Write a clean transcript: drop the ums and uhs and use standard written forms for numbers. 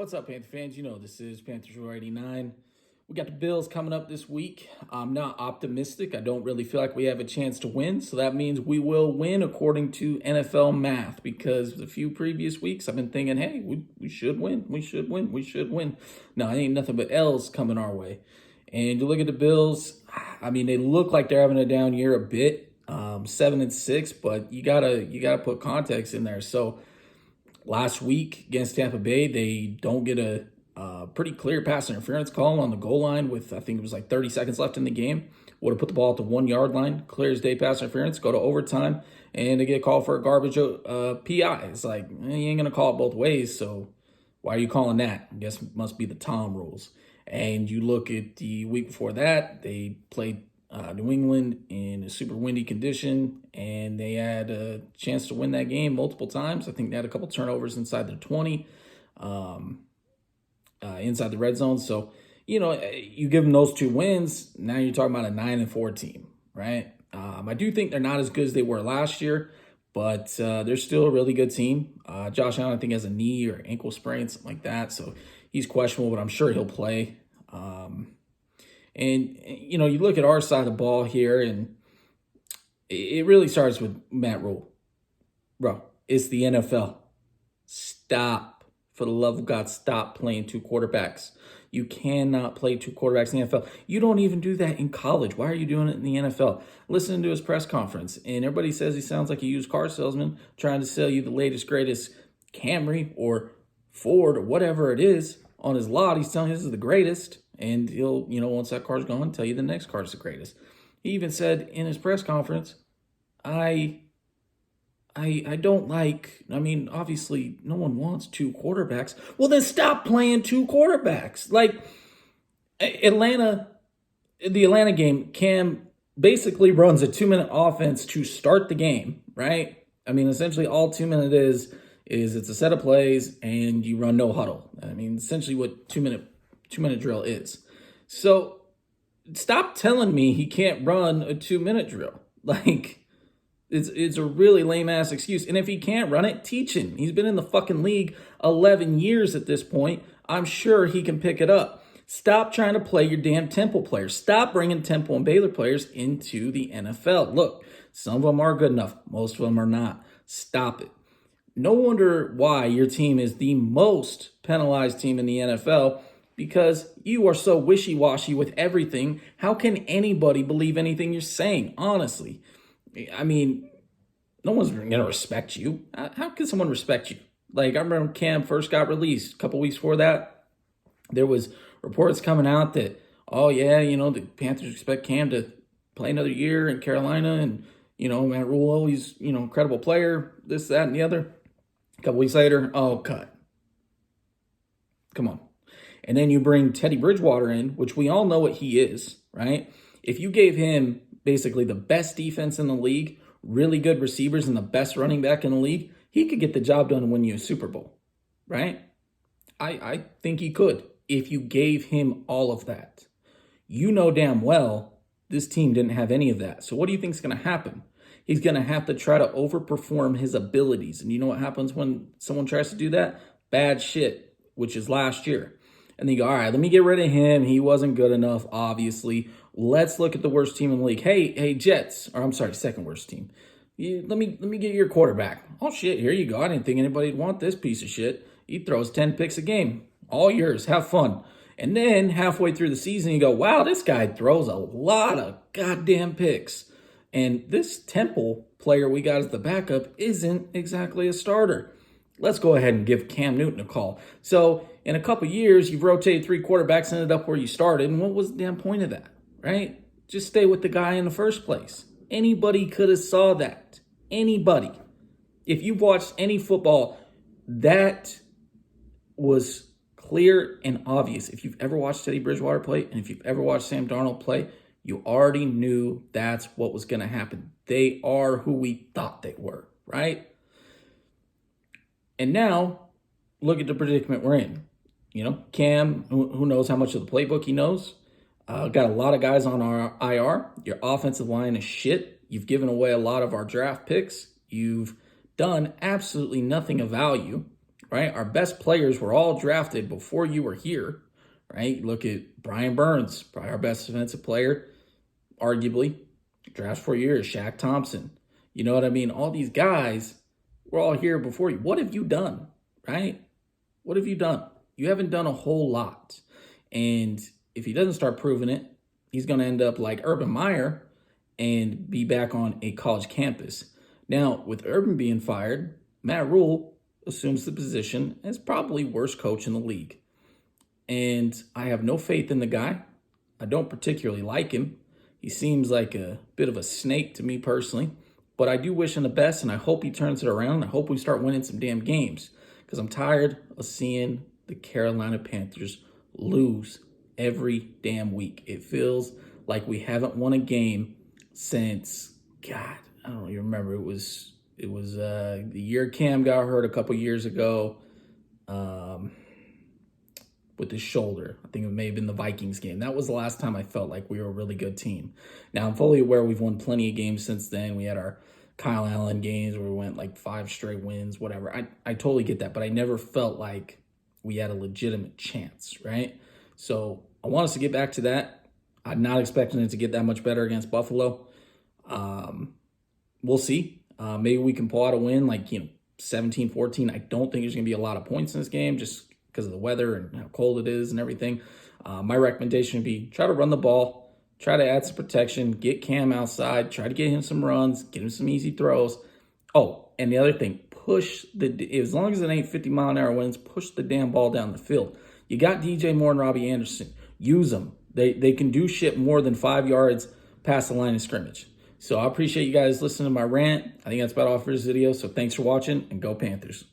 What's up, Panther fans? You know this is Panthers 89. We got the Bills coming up this week. I'm not optimistic. I don't really feel like we have a chance to win. So that means we will win according to NFL math, because the few previous weeks I've been thinking, hey, we should win. We should win. We should win. No, it ain't nothing but L's coming our way. And you look at the Bills, I mean, they look like they're having a down year a bit, 7-6, but you gotta put context in there. So last week against Tampa Bay, they don't get a pretty clear pass interference call on the goal line with, I think it was like 30 seconds left in the game. Would have put the ball at the 1 yard line, clear as day pass interference, go to overtime, and they get called for a garbage PI. It's like, you ain't going to call it both ways, so why are you calling that? I guess it must be the Tom rules. And you look at the week before that, they played New England in a super windy condition, and they had a chance to win that game multiple times. I think they had a couple turnovers inside the 20, inside the red zone. So, you give them those two wins, now you're talking about a 9-4 team, right? I do think they're not as good as they were last year, but they're still a really good team. Josh Allen, I think, has a knee or ankle sprain, something like that, so he's questionable, but I'm sure he'll play. And, you look at our side of the ball here, and it really starts with Matt Rule. Bro, it's the NFL. Stop. For the love of God, stop playing two quarterbacks. You cannot play two quarterbacks in the NFL. You don't even do that in college. Why are you doing it in the NFL? Listening to his press conference, and everybody says he sounds like a used car salesman trying to sell you the latest, greatest Camry or Ford or whatever it is on his lot. He's telling you this is the greatest. And he'll, once that car's gone, tell you the next car's the greatest. He even said in his press conference, I don't like, obviously no one wants two quarterbacks. Well, then stop playing two quarterbacks. Like the Atlanta game, Cam basically runs a 2-minute offense to start the game, right? Essentially all 2 minute is it's a set of plays and you run no huddle. Essentially what 2-minute drill is. So stop telling me he can't run a 2-minute drill. Like, it's a really lame ass excuse. And if he can't run it, teach him. He's been in the fucking league 11 years at this point. I'm sure he can pick it up. Stop trying to play your damn Temple players. Stop bringing Temple and Baylor players into the NFL. Look, some of them are good enough. Most of them are not. Stop it. No wonder why your team is the most penalized team in the NFL, because you are so wishy-washy with everything. How can anybody believe anything you're saying, honestly? No one's going to respect you. How can someone respect you? Like, I remember Cam first got released. A couple weeks before that, there was reports coming out that, the Panthers expect Cam to play another year in Carolina, and, Matt Rule, he's, incredible player, this, that, and the other. A couple weeks later, cut. Come on. And then you bring Teddy Bridgewater in, which we all know what he is, right? If you gave him basically the best defense in the league, really good receivers, and the best running back in the league, he could get the job done and win you a Super Bowl, right? I think he could if you gave him all of that. You know damn well this team didn't have any of that. So what do you think is going to happen? He's going to have to try to overperform his abilities. And you know what happens when someone tries to do that? Bad shit, which is last year. And they go, all right, let me get rid of him. He wasn't good enough, obviously. Let's look at the worst team in the league. Hey, Jets. Or I'm sorry, second worst team. Let me get your quarterback. Oh, shit, here you go. I didn't think anybody'd want this piece of shit. He throws 10 picks a game. All yours. Have fun. And then halfway through the season, you go, wow, this guy throws a lot of goddamn picks. And this Temple player we got as the backup isn't exactly a starter. Let's go ahead and give Cam Newton a call. So in a couple years, you've rotated 3 quarterbacks, ended up where you started. And what was the damn point of that, right? Just stay with the guy in the first place. Anybody could have saw that. Anybody. If you've watched any football, that was clear and obvious. If you've ever watched Teddy Bridgewater play, and if you've ever watched Sam Darnold play, you already knew that's what was going to happen. They are who we thought they were, right? And now, look at the predicament we're in. Cam, who knows how much of the playbook he knows. Got a lot of guys on our IR. Your offensive line is shit. You've given away a lot of our draft picks. You've done absolutely nothing of value right? Our best players were all drafted before you were here, right? Look at Brian Burns, probably our best defensive player, arguably. Draft 4 years, Shaq Thompson. You know what I mean? All these guys were all here before you. What have you done, right? What have you done? You haven't done a whole lot. And if he doesn't start proving it, he's going to end up like Urban Meyer and be back on a college campus. Now, with Urban being fired, Matt Rule assumes the position as probably worst coach in the league. And I have no faith in the guy. I don't particularly like him. He seems like a bit of a snake to me personally. But I do wish him the best, and I hope he turns it around. I hope we start winning some damn games, because I'm tired of seeing the Carolina Panthers lose every damn week. It feels like we haven't won a game since, God, I don't even remember. It was the year Cam got hurt a couple years ago with his shoulder. I think it may have been the Vikings game. That was the last time I felt like we were a really good team. Now, I'm fully aware we've won plenty of games since then. We had our Kyle Allen games where we went like 5 straight wins, whatever. I totally get that, but I never felt like we had a legitimate chance, right? So I want us to get back to that. I'm not expecting it to get that much better against Buffalo. We'll see. Maybe we can pull out a win like, 17-14. I don't think there's going to be a lot of points in this game just because of the weather and how cold it is and everything. My recommendation would be try to run the ball, try to add some protection, get Cam outside, try to get him some runs, get him some easy throws. Oh, and the other thing, as long as it ain't 50-mile-an-hour winds, push the damn ball down the field. You got DJ Moore and Robbie Anderson. Use them. They can do shit more than 5 yards past the line of scrimmage. So I appreciate you guys listening to my rant. I think that's about all for this video. So thanks for watching, and go Panthers.